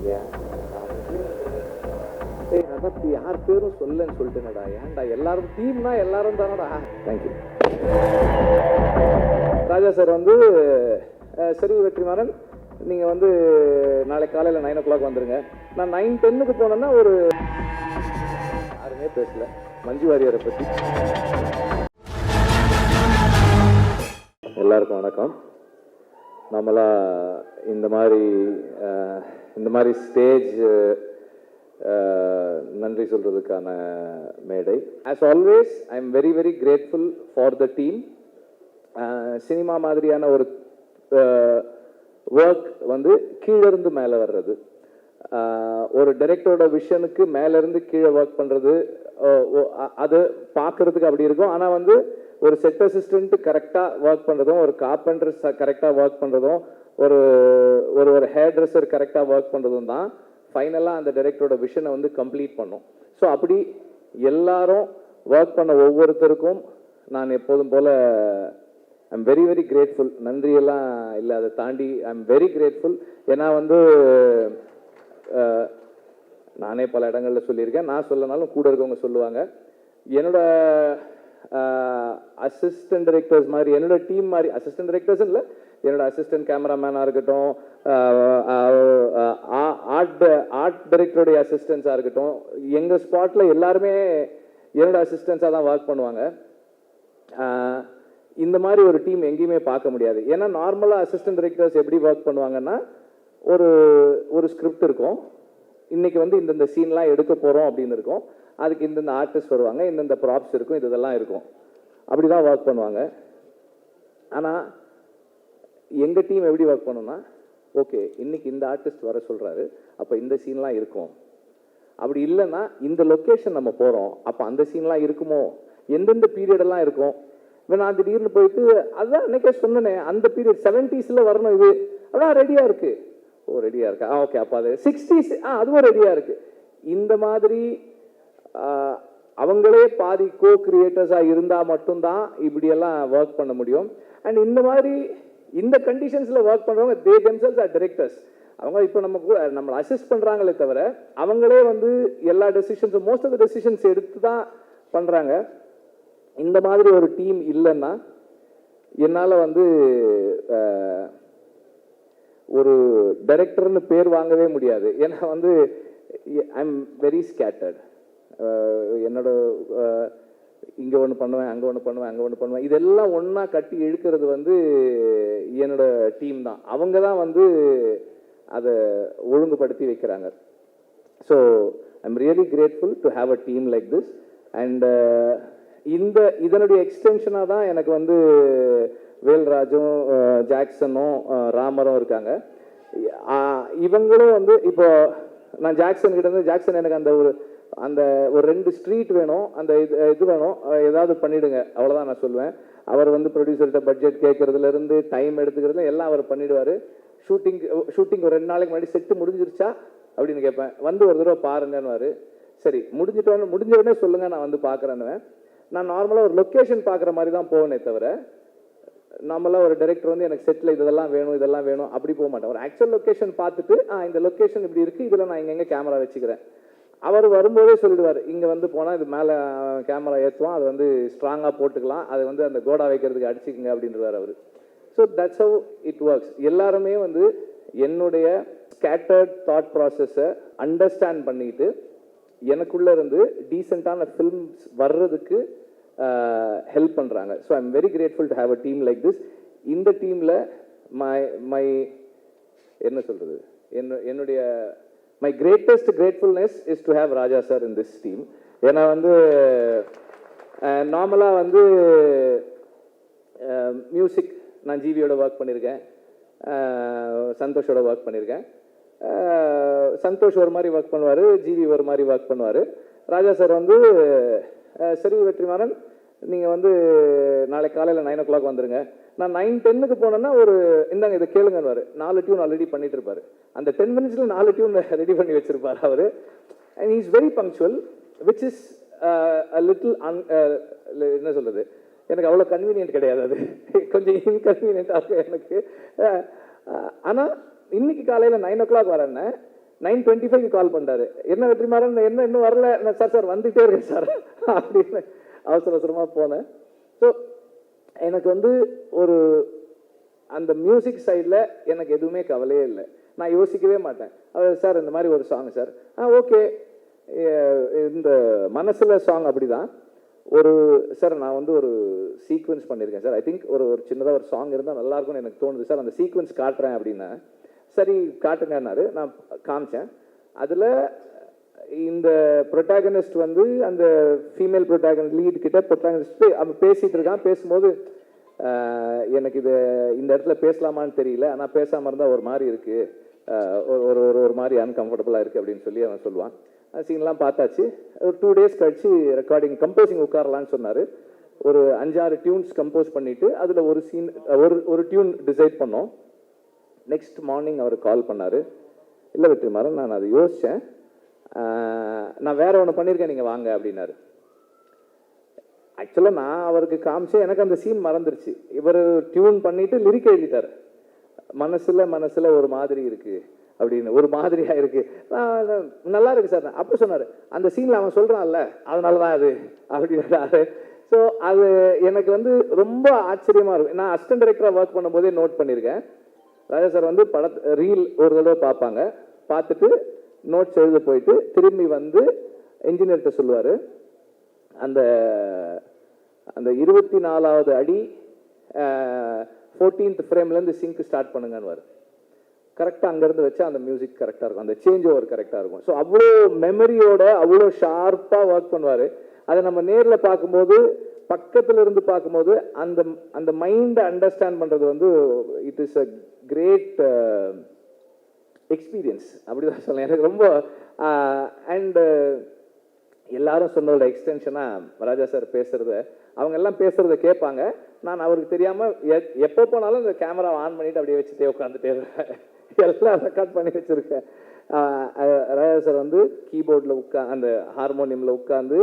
ஏய் நான் யார் பேரும் சொல்லன்னு சொல்லிட்டேனடா. ஏன்டா எல்லாரும் டீம்னா எல்லாரும் தானடா. தேங்க்யூ. ராஜா சார் வந்து சரி வெற்றிமாறன், நீங்கள் வந்து நாளை காலையில் 9 o'clock வந்துடுங்க. நான் 9:10 போனேன்னா ஒரு யாருமே பேசல மஞ்சு வாரியரை பற்றி. எல்லாருக்கும் வணக்கம். நம்மளா இந்த மாதிரி ஸ்டேஜ் நன்றி சொல்றதுக்கான மேடை. As always I am very very grateful for the team. Cinema மாதிரியான ஒரு ஒர்க் வந்து கீழிருந்து மேலே வர்றது, ஒரு டைரக்டரோட விஷனுக்கு மேலேருந்து கீழே ஒர்க் பண்ணுறது, அது பார்க்குறதுக்கு அப்படி இருக்கும். ஆனால் வந்து ஒரு செட் அசிஸ்டன்ட் கரெக்டாக ஒர்க் பண்ணுறதும், ஒரு கார்பெண்டர் கரெக்டாக ஒர்க் பண்ணுறதும், ஒரு ஒரு ஹேர் ட்ரெஸ்ஸர் கரெக்டாக ஒர்க் பண்ணுறதும் தான் ஃபைனலாக அந்த டைரக்டரோட விஷனை வந்து கம்ப்ளீட் பண்ணும். ஸோ அப்படி எல்லாரும் ஒர்க் பண்ண ஒவ்வொருத்தருக்கும் நான் எப்போதும் போல் I am very very grateful. நன்றியெல்லாம் இல்லை, அதை தாண்டி ஐ எம் வெரி கிரேட்ஃபுல். ஏன்னா வந்து நானே பல இடங்களில் சொல்லியிருக்கேன், நான் சொல்லனாலும் கூட இருக்கவங்க சொல்லுவாங்க. என்னோட அசிஸ்டன்ட் டைரக்டர்ஸ் மாதிரி, என்னோட டீம் மாதிரி, அசிஸ்டன்ட் டைரக்டர்ஸ் இல்லை, என்னோட அசிஸ்டன்ட் கேமராமேனாக இருக்கட்டும், ஆர்ட் டைரக்டருடைய அசிஸ்டன்ஸாக இருக்கட்டும், எங்கள் ஸ்பாட்டில் எல்லாருமே என்னோட அசிஸ்டன்ஸாக தான் ஒர்க் பண்ணுவாங்க. இந்த மாதிரி ஒரு டீம் எங்கேயுமே பார்க்க முடியாது. ஏன்னா நார்மலாக அசிஸ்டன்ட் டைரக்டர்ஸ் எப்படி ஒர்க் பண்ணுவாங்கன்னா, ஒரு ஸ்கிரிப்ட் இருக்கும், இன்னைக்கு வந்து இந்தந்த சீன்லாம் எடுக்க போகிறோம் அப்படின்னு இருக்கும், அதுக்கு இந்தந்த ஆர்டிஸ்ட் வருவாங்க, இந்தந்த ப்ராப்ஸ் இருக்கும், இதெல்லாம் இருக்கும், அப்படி தான் ஒர்க் பண்ணுவாங்க. ஆனால் எங்கள் டீம் எப்படி ஒர்க் பண்ணோம்னா, ஓகே இன்னைக்கு இந்த ஆர்டிஸ்ட் வர சொல்கிறாரு, அப்போ இந்த சீன்லாம் இருக்கும், அப்படி இல்லைன்னா இந்த லொக்கேஷன் நம்ம போகிறோம், அப்போ அந்த சீன்லாம் இருக்குமோ, எந்தெந்த பீரியடெல்லாம் இருக்கும். இப்போ நான் திடீர்னு போயிட்டு அதுதான் அன்றைக்கே சொன்னேனே, அந்த பீரியட் 70s வரணும், இது அதான் ரெடியாக இருக்குது, ஓ ரெடியாக இருக்கா, ஓகே அப்போ அது 60s அதுவும் ரெடியாக இருக்குது. இந்த மாதிரி அவங்களே பாதி கோ கிரியேட்டர்ஸாக இருந்தால் மட்டும்தான் இப்படியெல்லாம் ஒர்க் பண்ண முடியும். அண்ட் இந்த மாதிரி இந்த கண்டிஷன்ஸில் ஒர்க் பண்ணுறவங்க தே தெம்செல்ஸ் ஆர் டைரக்டர்ஸ். அவங்க இப்போ நம்மளை அசிஸ்ட் பண்ணுறாங்களே தவிர அவங்களே வந்து எல்லா டெசிஷன்ஸும் மோஸ்ட் ஆஃப் த டெசிஷன்ஸ் எடுத்து தான் பண்ணுறாங்க. இந்த மாதிரி ஒரு டீம் இல்லைன்னா என்னால் வந்து ஒரு டைரக்டர்னு பேர் வாங்கவே முடியாது. ஏன்னா வந்து ஐ எம் வெரி ஸ்கேட்டர்ட். என்னோட இங்கே ஒன்று பண்ணுவேன், அங்கே ஒன்று பண்ணுவேன், அங்கே ஒன்று பண்ணுவேன், இதெல்லாம் ஒன்றா கட்டி இழுக்கிறது வந்து என்னோட டீம் தான். அவங்க தான் வந்து அதை ஒழுங்குபடுத்தி வைக்கிறாங்க. So I am really grateful to have a team like this. And இதனுடைய எக்ஸ்டென்ஷனாக தான் எனக்கு வந்து வேல்ராஜும் ஜாக்சனும் ராமரும் இருக்காங்க. இவங்களும் வந்து இப்போ நான் ஜாக்சன் கிட்ட இருந்து, ஜாக்சன் எனக்கு அந்த ஒரு 2 ஸ்ட்ரீட் வேணும், அந்த இது வேணும், ஏதாவது பண்ணிவிடுங்க, அவ்வளோதான் நான் சொல்லுவேன். அவர் வந்து ப்ரொடியூசர்கிட்ட பட்ஜெட் கேட்குறதுலேருந்து டைம் எடுத்துக்கிறதுல எல்லாம் அவர் பண்ணிவிடுவார். ஷூட்டிங் ஒரு 2 நாளைக்கு முன்னாடி செட்டு முடிஞ்சிருச்சா அப்படின்னு கேட்பேன், வந்து ஒரு தடவை பாருங்கன்னு. சரி முடிஞ்ச உடனே சொல்லுங்கள், நான் வந்து பார்க்குறேன்னு. நான் நார்மலாக ஒரு லொக்கேஷன் பார்க்குற மாதிரி தான் போவேனே தவிர, நார்மலாக ஒரு டைரக்டர் வந்து எனக்கு செட்டில் இதெல்லாம் வேணும் அப்படி போக மாட்டேன். ஒரு ஆக்சுவல் லொக்கேஷன் பார்த்துட்டு இந்த லொக்கேஷன் இப்படி இருக்குது, இதில் நான் எங்கெங்கே கேமரா வச்சுக்கிறேன், அவர் வரும்போதே சொல்லிடுவார், இங்கே வந்து போனால் இது மேலே கேமரா ஏற்றுவான், அது வந்து ஸ்ட்ராங்காக போட்டுக்கலாம், அது வந்து அந்த கோடா வைக்கிறதுக்கு அடிச்சுக்குங்க அப்படின்றவார் அவர். So that's how it works. எல்லாருமே வந்து என்னுடைய ஸ்கேட்டர்ட் தாட் ப்ராசஸை அண்டர்ஸ்டாண்ட் பண்ணிட்டு எனக்குள்ளே இருந்து டீசெண்டான ஃபில்ம்ஸ் வர்றதுக்கு ஹெல்ப் பண்ணுறாங்க. So I am very grateful to have a team like this. இந்த டீமில் மை என்ன சொல்கிறது, என்னுடைய my greatest gratefulness is to have Raja sir in this team. ஏன்னா வந்து நார்மலாக வந்து மியூசிக் நான் ஜிவியோட ஒர்க் பண்ணியிருக்கேன், சந்தோஷோட ஒர்க் பண்ணியிருக்கேன். சந்தோஷ் ஒரு மாதிரி ஒர்க் பண்ணுவார், ஜிவி ஒரு மாதிரி ஒர்க் பண்ணுவார். ராஜா சார் வந்து சரி வெற்றிமாறன், நீங்கள் வந்து நாளை காலையில் 9 o'clock வந்துடுங்க. நான் 9:10 போனேன்னா ஒரு இந்தாங்க இதை கேளுங்கன்னு 4 டியூன் ஆல்ரெடி பண்ணிட்டு இருப்பார். அந்த 10 minutes 4 டியூன் ரெடி பண்ணி வச்சிருப்பார் அவர். And he is very punctual, which is a little என்ன சொல்கிறது, எனக்கு அவ்வளோ கன்வீனியன்ட் கிடையாது, அது கொஞ்சம் இன்கன்வீனியன்ட்டாக இருக்கும் எனக்கு. ஆனால் இன்னைக்கு காலையில் 9 o'clock வரேன்னு 9:25 கால் பண்ணாரு. என்ன வெற்றிமாறன், என்ன இன்னும் வரல? சார் வந்துகிட்டே இருக்கேன் சார் அப்படின்னு அவசர அவசரமாக போனேன். ஸோ எனக்கு வந்து ஒரு அந்த மியூசிக் சைடில் எனக்கு எதுவுமே கவலையே இல்லை. நான் யோசிக்கவே மாட்டேன். அவர் சார் இந்த மாதிரி ஒரு சாங் சார், ஓகே. இந்த மனசில் சாங் அப்படி தான். ஒரு சார் நான் வந்து ஒரு சீக்வன்ஸ் பண்ணியிருக்கேன் சார், ஐ திங்க் ஒரு சின்னதாக ஒரு சாங் இருந்தால் நல்லாயிருக்கும்னு எனக்கு தோணுது சார், அந்த சீக்வன்ஸ் காட்டுறேன் அப்படின்னா. சரி காட்டுங்கன்னாரு. நான் காமிச்சேன். அதில் இந்த ப்ரொட்டாகனிஸ்ட் வந்து அந்த ஃபீமேல் ப்ரொட்டாகனிஸ்ட் லீட் கிட்ட ப்ரொட்டாகனிஸ்ட் அவன் பேசிகிட்டு இருக்கான். பேசும்போது எனக்கு இது இந்த இடத்துல பேசலாமான்னு தெரியல, ஆனால் பேசாமல் இருந்தால் ஒரு மாதிரி இருக்குது, ஒரு மாதிரி அன்கம்ஃபர்டபுளாக இருக்குது அப்படின்னு சொல்லி அவன் சொல்லுவான். சீன்லாம் பார்த்தாச்சு. ஒரு 2 days கழிச்சு ரெக்கார்டிங் கம்போசிங் உட்காரலான்னு சொன்னார். ஒரு 5-6 டியூன்ஸ் கம்போஸ் பண்ணிவிட்டு அதில் ஒரு சீன் ஒரு டியூன் டிசைட் பண்ணோம். நெக்ஸ்ட் மார்னிங் அவர் கால் பண்ணார். இல்லை வெற்றிமாறன், நான் அதை யோசித்தேன், நான் வேற ஒன்று பண்ணியிருக்கேன், நீங்கள் வாங்க அப்படின்னாரு. ஆக்சுவலாக நான் அவருக்கு காமிச்சேன், எனக்கு அந்த சீன் மறந்துருச்சு. இவர் டியூன் பண்ணிவிட்டு லிரிக் எழுதிட்டார். மனசில் ஒரு மாதிரி இருக்குது அப்படின்னு, ஒரு மாதிரியாக இருக்குது, நல்லா இருக்கு சார். அப்போ சொன்னார், அந்த சீனில் அவன் சொல்கிறான்ல அதனால தான் அது அப்படின்றாரு. ஸோ அது எனக்கு வந்து ரொம்ப ஆச்சரியமாக இருக்கும். நான் அசிஸ்டன்ட் டைரக்டராக ஒர்க் பண்ணும்போதே நோட் பண்ணியிருக்கேன். ராஜா சார் வந்து ரீல் ஒரு தடவை பார்ப்பாங்க, பார்த்துட்டு நோட்ஸ் எழுத போயிட்டு திரும்பி வந்து என்ஜினியர்கிட்ட சொல்லுவார், அந்த அந்த 24வது அடி 14th ஃப்ரேம்லேருந்து சிங்க் ஸ்டார்ட் பண்ணுங்கன்னு. கரெக்டாக அங்கேருந்து வச்சா அந்த மியூசிக் கரெக்டாக இருக்கும், அந்த சேஞ்ச் ஓவர் கரெக்டாக இருக்கும். ஸோ அவ்வளோ மெமரியோட அவ்வளோ ஷார்ப்பாக ஒர்க் பண்ணுவார். அதை நம்ம நேரில் பார்க்கும்போது, பக்கத்தில் இருந்து பார்க்கும்போது அந்த அந்த மைண்டை அண்டர்ஸ்டாண்ட் பண்ணுறது வந்து it is a great experience அப்படிதான் சொல்லலாம். எனக்கு ரொம்ப அண்டு எல்லாரும் சொன்னதோட எக்ஸ்டென்ஷனாக ராஜா சார் பேசுகிறத, அவங்க எல்லாம் பேசுகிறத கேட்பாங்க. நான் அவருக்கு தெரியாமல் எப்போ போனாலும் இந்த கேமராவை ஆன் பண்ணிவிட்டு அப்படியே வச்சுட்டே உட்காந்துட்டே இருக்கேன். எல்லாம் ரெக்கார்ட் பண்ணி வச்சுருக்கேன். ராஜா சார் வந்து கீபோர்டில் அந்த ஹார்மோனியமில் உட்காந்து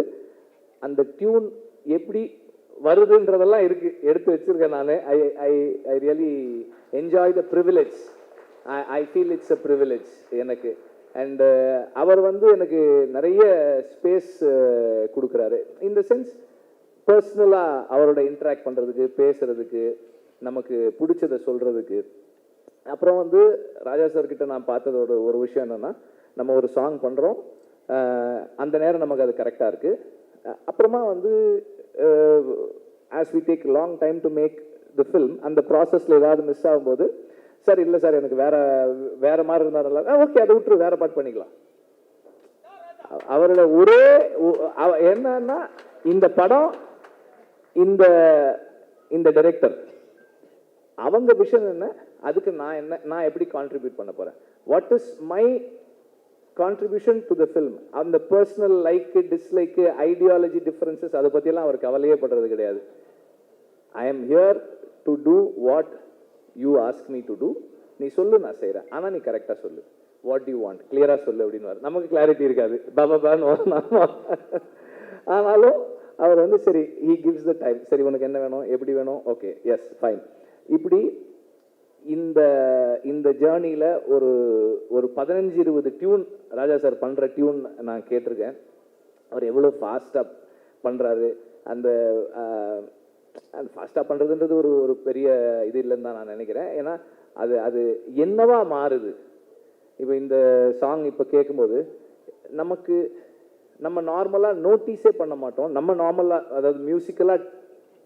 அந்த டியூன் எப்படி வருதுன்றதெல்லாம் எடுத்து வச்சுருக்கேன். நான் I really enjoy the privilege. I feel it's a privilege எனக்கு. அண்டு அவர் வந்து எனக்கு நிறைய ஸ்பேஸ் கொடுக்குறாரு. இந்த சென்ஸ் பர்சனலாக அவரோட இன்ட்ராக்ட் பண்ணுறதுக்கு, பேசுகிறதுக்கு, நமக்கு பிடிச்சதை சொல்கிறதுக்கு. அப்புறம் வந்து ராஜா சார்கிட்ட நான் பார்த்ததோட ஒரு விஷயம் என்னென்னா, நம்ம ஒரு சாங் பண்ணுறோம், அந்த நேரம் நமக்கு அது கரெக்டாக இருக்குது. அப்புறமா வந்து as we take long time to make the film, அந்த ப்ராசஸில் ஏதாவது மிஸ் ஆகும்போது, சார் இல்லை சார் எனக்கு வேறு மாதிரி இருந்தால் நல்லா, ஓகே அதை விட்டுரு, வேறு பாட்டு பண்ணிக்கலாம். அவரோட ஒரே என்னன்னா, இந்த படம் இந்த டைரக்டர் அவங்க விஷன் என்ன, அதுக்கு நான் எப்படி கான்ட்ரிபியூட் பண்ண போகிறேன், what is my contribution to the film. அந்த personal like, dislike, ideology differences அதை பற்றியெல்லாம் அவர் கவலையே படுறது கிடையாது. I am here to do what you ask me to do. நீ சொல்லு, நான் செய்கிறேன், ஆனால் நீ கரெக்டாக சொல்லு, வாட் யூ வாண்ட் கிளியராக சொல்லு அப்படின்னு. நமக்கு கிளாரிட்டி இருக்காது, பாபான்னு. ஆனாலும் அவர் வந்து சரி, ஹீ கிவ்ஸ் த டைம். சரி உனக்கு என்ன வேணும், எப்படி வேணும், ஓகே எஸ் ஃபைன். இப்படி இந்த ஜேர்னியில் ஒரு 15-20 டியூன் ராஜா சார் பண்ணுற டியூன் நான் கேட்டிருக்கேன். அவர் எவ்வளோ ஃபாஸ்ட்டாக பண்ணுறாரு. அந்த ஃபாஸ்ட்டாக பண்ணுறதுன்றது ஒரு பெரிய இது இல்லைன்னு தான் நான் நினைக்கிறேன். ஏன்னா அது என்னவா மாறுது. இப்போ இந்த சாங் இப்போ கேட்கும்போது நம்ம நார்மலாக நோட்டீஸே பண்ண மாட்டோம். நம்ம நார்மலாக, அதாவது மியூசிக்கலாக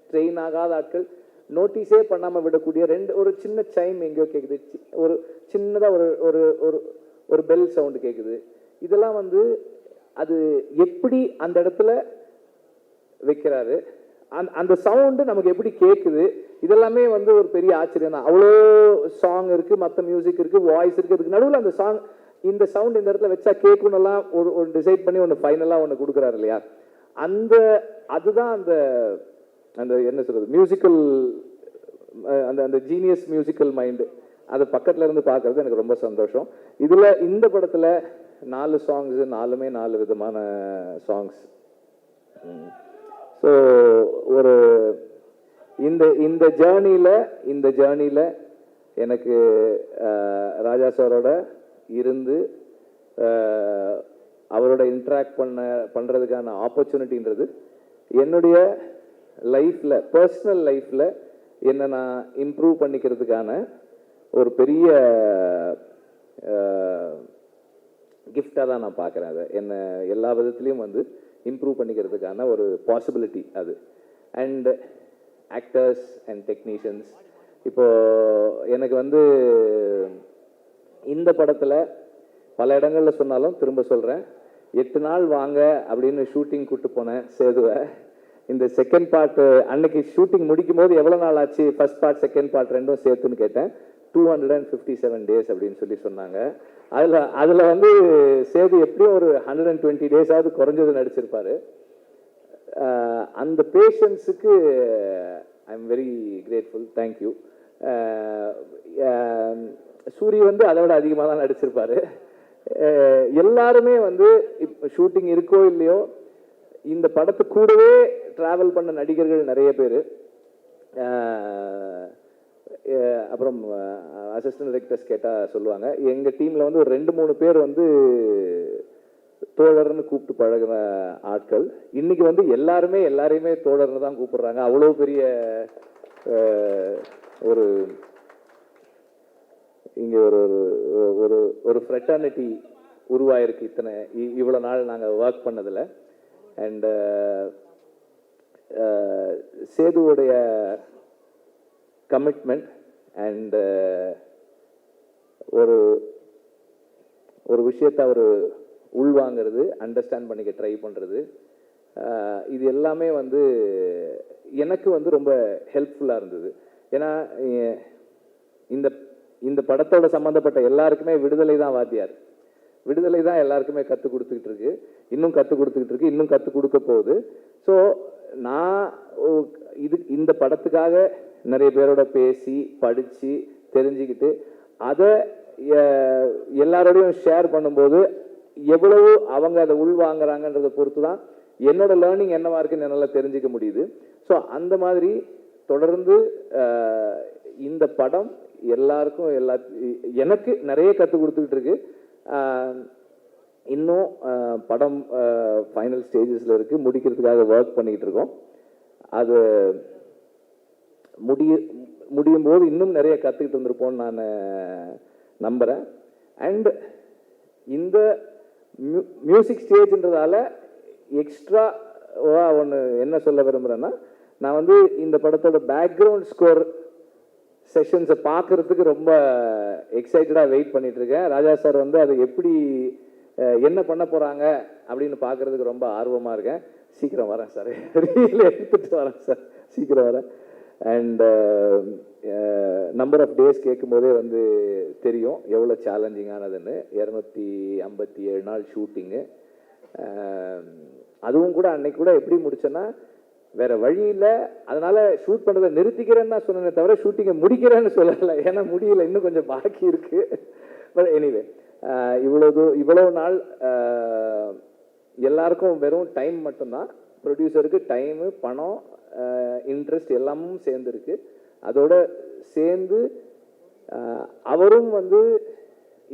ட்ரெயின் ஆகாத ஆட்கள் நோட்டீஸே பண்ணாமல் விடக்கூடிய ஒரு சின்ன சைம் எங்கேயோ கேட்குது, ஒரு சின்னதாக ஒரு பெல் சவுண்டு கேட்குது. இதெல்லாம் வந்து அது எப்படி அந்த இடத்துல வைக்கிறாரு, அந்த சவுண்டு நமக்கு எப்படி கேட்குது, இதெல்லாமே வந்து ஒரு பெரிய ஆச்சரியம் தான். அவ்வளோ சாங் இருக்குது, மற்ற மியூசிக் இருக்குது, வாய்ஸ் இருக்குது, அதுக்கு நடுவில் அந்த சாங், இந்த சவுண்ட் இந்த இடத்துல வச்சா கேட்கணும்லாம் ஒரு டிசைட் பண்ணி ஒன்று ஃபைனலாக ஒன்று கொடுக்குறாரு இல்லையா. அதுதான் அந்த என்ன சொல்கிறது, மியூசிக்கல் அந்த ஜீனியஸ் மியூசிக்கல் மைண்டு. அது பக்கத்தில் இருந்து பார்க்குறது எனக்கு ரொம்ப சந்தோஷம். இதில் இந்த படத்தில் 4 சாங்ஸு, 4மே 4 விதமான சாங்ஸ். ஸோ இந்த ஜேர்னியில் எனக்கு ராஜா சாரோட இருந்து அவரோட இன்ட்ராக்ட் பண்ணுறதுக்கான ஆப்பர்ச்சுனிட்டின்றது என்னுடைய லைஃப்பில், பர்சனல் லைஃப்பில் என்னை நான் இம்ப்ரூவ் பண்ணிக்கிறதுக்கான ஒரு பெரிய கிஃப்டாக தான் நான் பார்க்குறேன். அதை என்னை எல்லா விதத்துலேயும் வந்து இம்ப்ரூவ் பண்ணிக்கிறதுக்கான ஒரு பாசிபிலிட்டி அது. அண்ட் ஆக்டர்ஸ் அண்ட் டெக்னீஷியன்ஸ், இப்போது எனக்கு வந்து இந்த படத்தில் பல இடங்களில் சொன்னாலும் திரும்ப சொல்கிறேன், 8 நாள் வாங்க அப்படின்னு ஷூட்டிங் கூப்பிட்டு போனேன் சேதுவை. இந்த செகண்ட் பார்ட் அன்னைக்கு ஷூட்டிங் முடிக்கும் போது எவ்வளோ நாள் ஆச்சு ஃபர்ஸ்ட் பார்ட் செகண்ட் பார்ட் ரெண்டும் சேர்த்துன்னு கேட்டேன். 257 டேஸ் அப்படின்னு சொல்லி சொன்னாங்க. அதில் வந்து சேது எப்படியும் ஒரு 120 டேஸாவது குறைஞ்சது நடிச்சிருப்பாரு. அந்த பேஷன்ஸுக்கு I am very grateful, thank you. Soori வந்து அதை விட அதிகமாக தான் நடிச்சிருப்பாரு. எல்லாருமே வந்து இப்போ ஷூட்டிங் இருக்கோ இல்லையோ இந்த படத்து கூடவே ட்ராவல் பண்ண நடிகர்கள் நிறைய பேர். அப்புறம் அசிஸ்டன்ட் டைரக்டர்ஸ் கேட்டால் சொல்லுவாங்க, எங்கள் டீமில் வந்து ஒரு 2-3 பேர் வந்து தோழர்னு கூப்பிட்டு பழகின ஆட்கள். இன்னைக்கு வந்து எல்லாரையுமே தோழர்னு தான் கூப்பிடுறாங்க. அவ்வளோ பெரிய ஒரு இங்கே ஒரு ஒரு ஒரு ஃப்ரெட்டர்னிட்டி உருவாயிருக்கு இவ்வளோ நாள் நாங்கள் ஒர்க் பண்ணதில். அண்ட் சேதுவோடைய கமிட்மெண்ட் அண்ட் ஒரு விஷயத்தை அவர் உள்வாங்கிறது, அண்டர்ஸ்டாண்ட் பண்ணிக்க ட்ரை பண்ணுறது, இது எல்லாமே வந்து எனக்கு வந்து ரொம்ப ஹெல்ப்ஃபுல்லாக இருந்தது. ஏன்னா இந்த படத்தோட சம்மந்தப்பட்ட எல்லாருக்குமே விடுதலை தான் வாத்தியார். விடுதலை தான் எல்லாருக்குமே கற்றுக் கொடுத்துக்கிட்டு இருக்கு, இன்னும் கற்றுக் கொடுத்துக்கிட்டு இருக்கு, இன்னும் கற்றுக் கொடுக்க போகுது. ஸோ நான் இந்த படத்துக்காக நிறைய பேரோட பேசி படித்து தெரிஞ்சுக்கிட்டு அதை எல்லாரோடையும் ஷேர் பண்ணும்போது எவ்வளவு அவங்க அதை உள்வாங்கிறாங்கன்றதை பொறுத்து தான் என்னோட லேர்னிங் என்னவா இருக்குன்னு என்னால் தெரிஞ்சுக்க முடியுது. ஸோ அந்த மாதிரி தொடர்ந்து இந்த படம் எல்லாருக்கும் எனக்கு நிறைய கற்றுக் கொடுத்துக்கிட்டு இருக்கு. இன்னும் படம் ஃபைனல் ஸ்டேஜஸில் இருக்குது, முடிக்கிறதுக்காக ஒர்க் பண்ணிக்கிட்டு இருக்கோம். அது முடியும் போது இன்னும் நிறைய கற்றுக்கிட்டு இருந்திருப்போம்னு நான் நம்புகிறேன். அண்ட் இந்த மியூசிக் ஸ்டேஜ்ன்றதால எக்ஸ்ட்ராவாக ஒன்று என்ன சொல்ல விரும்புகிறேன்னா, நான் வந்து இந்த படத்தோட பேக்ரவுண்ட் ஸ்கோர் செஷன்ஸை பார்க்குறதுக்கு ரொம்ப எக்ஸைட்டடாக வெயிட் பண்ணிகிட்ருக்கேன். ராஜா சார் வந்து அதை எப்படி என்ன பண்ண போகிறாங்க அப்படின்னு பார்க்குறதுக்கு ரொம்ப ஆர்வமாக இருக்கேன். சீக்கிரம் வரேன் சார், ரீல் எடுத்துகிட்டு வரேன் சார், சீக்கிரம் வரேன். அண்ட் நம்பர் ஆஃப் டேஸ் கேட்கும் போதே வந்து தெரியும் எவ்வளோ சேலஞ்சிங்கானதுன்னு. 257 நாள் ஷூட்டிங்கு. அதுவும் கூட அன்னைக்கு கூட எப்படி முடிச்சேன்னா, வேறு வழி இல்லை, அதனால் ஷூட் பண்ணுறதை நிறுத்திக்கிறேன்னு தான் சொன்னேனே தவிர ஷூட்டிங்கை முடிக்கிறேன்னு சொல்லலை. ஏன்னா முடியல, இன்னும் கொஞ்சம் பாக்கி இருக்குது. பட் எனிவே இவ்வளோ நாள் எல்லாருக்கும் வெறும் டைம் மட்டும்தான், ப்ரொடியூசருக்கு டைமு, பணம், இன்ட்ரெஸ்ட் எல்லாமும் சேர்ந்துருக்கு. அதோட சேர்ந்து அவரும் வந்து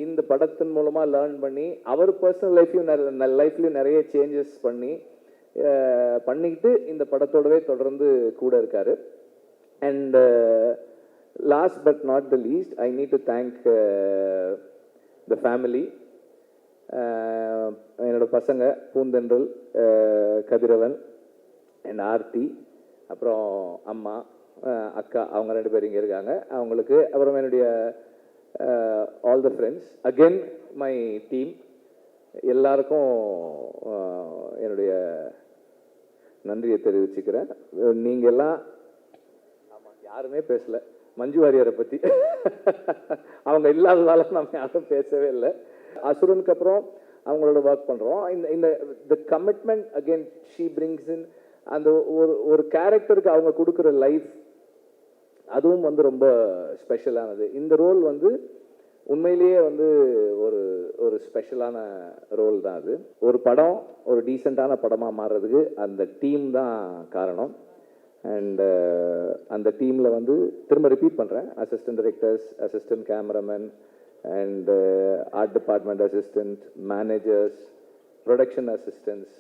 இந்த படத்தின் மூலமாக லேர்ன் பண்ணி அவர் பர்சனல் லைஃப்லையும் நிறைய சேஞ்சஸ் பண்ணிக்கிட்டு இந்த படத்தோடவே தொடர்ந்து கூட இருக்கார். And last but not the least, I need to thank the family. என்னோட பசங்க பூந்தென்றல், கதிரவன் அண்ட் ஆர்த்தி, அப்புறம் அம்மா, அக்கா, அவங்க 2 பேர் இங்கே இருக்காங்க, அவங்களுக்கு. அப்புறம் என்னுடைய all the friends, again my team, எல்லாருக்கும் என்னுடைய நன்றியை தெரிவிச்சுக்கிறேன். நீங்கள் எல்லாம் யாருமே பேசலை மஞ்சு வாரியரை பற்றி. அவங்க இல்லாததால நம்ம யாரும் பேசவே இல்லை. அசுரனுக்கு அப்புறம் அவங்களோட ஒர்க் பண்ணுறோம். இந்த கமிட்மெண்ட் அகெயின் ஷீ பிரிங்ஸ் இன் அந்த ஒரு கேரக்டருக்கு அவங்க கொடுக்குற லைஃப், அதுவும் வந்து ரொம்ப ஸ்பெஷலானது. இந்த ரோல் வந்து உண்மையிலேயே வந்து ஒரு ஸ்பெஷலான ரோல் தான் அது. ஒரு படம் ஒரு டீசெண்டான படமாக மாறுறதுக்கு அந்த டீம் தான் காரணம். அண்ட் அந்த டீமில் வந்து திரும்ப ரிப்பீட் பண்ணுறேன், assistant directors, assistant cameraman, and art department assistant, managers, production assistants,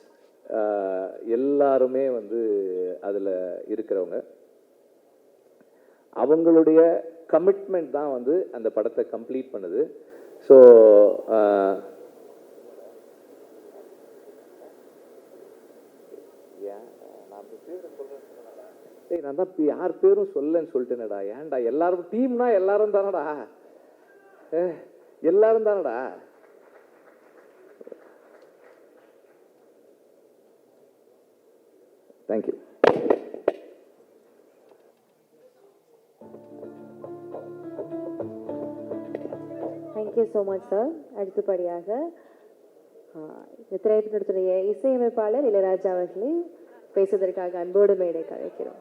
எல்லாருமே வந்து அதில் இருக்கிறவங்க. அவங்களுடைய கமிட்மெண்ட் தான் வந்து அந்த படத்தை கம்ப்ளீட் பண்ணுது. ஸோ நான் தான் யார் பேரும் சொல்லன்னு சொல்லிட்டேனடா. ஏன்டா எல்லாரும் டீம்னா எல்லாரும் தானடா, எல்லாரும் தானடா. Thank you. Thank you so much sir. அடுத்தபடியாக இந்த திரைப்படத்துடைய இசையமைப்பாளர் இளையராஜா அவர்களை பேசுவதற்காக அன்போடு மேடை அழைக்கிறோம்.